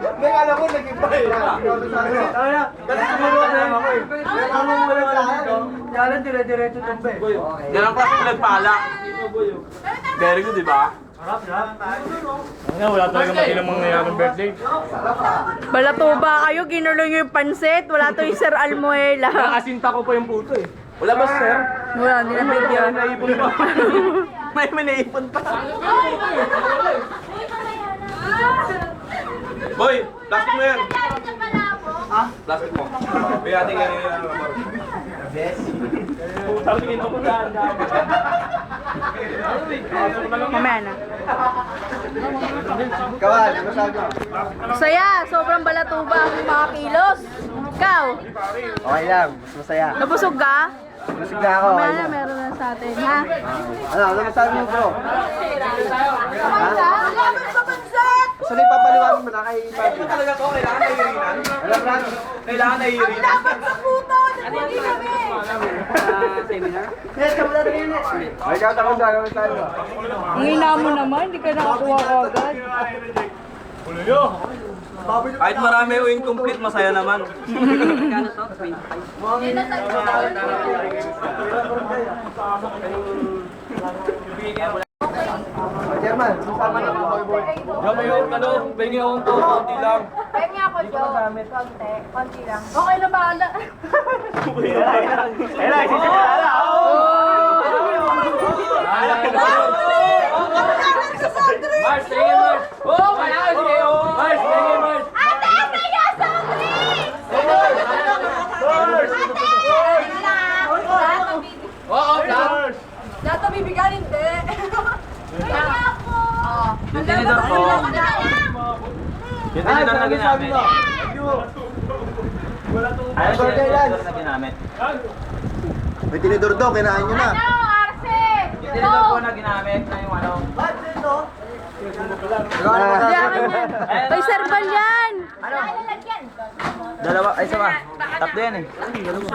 Hindi, alam mo, nag-iba eh. Yan, dire-diretso tumbe. Yan ang klase nagpala. Very good, di ba? Wala talaga matinang mangyayaring birthday. Balatuba kayo, ginulo nyo yung pansit. Wala to yung Sir Almuela. Nakasinta ko pa yung puto eh. Wala ba, sir? Wala, hindi na video. Naipon pa. May naipon pa. Boy, plastic mo yan. Ha? Plastic mo. Bigati ka rin yan. Putangin ako daan. Mamaya na. Kawal, masabi mo. Saya, sobrang balatuba ang mga kilos. Ikaw, Okay lang, mas masaya. nabusog ka? Masig na ako. Mamaya na, meron na sa atin, ha? Ano masabi mo, bro? Laban sa pansit! Saan ipapaliwanag mo na kay Papi? Talaga to, kailangan nahihirinan. Alam na. Kailangan nahihirinan. Laban sa puto! Hindi kami! Ay, ikaw tapos sa gawin tayo. Ang ina mo naman, hindi ka nakakuha ko agad. Kahit marami o incomplete, masaya naman. Chairman, masabi mo. Yung may ano, bengi akong to, konti lang. Pengi ako, Joe. Konti. Konti lang. Okay na bahala. Kailan, sisigala. Mars, tingin Mars! Oh, kailangan siya! Mars, tingin Mars! Ate, kaya sa Oo, Mars! Data bibigan, hindi. Kaya ako. Yung tinidor ko. Yung tinidor na ginamit. Ayaw siya yung tinidor na ginamit. May tinidor daw, kinain nyo na. Ano, Arce? Yung tinidor ko na ginamit na yung ano. Kay Sir Bal yan. Dalawa, ay isa ba? Tatlo yan eh.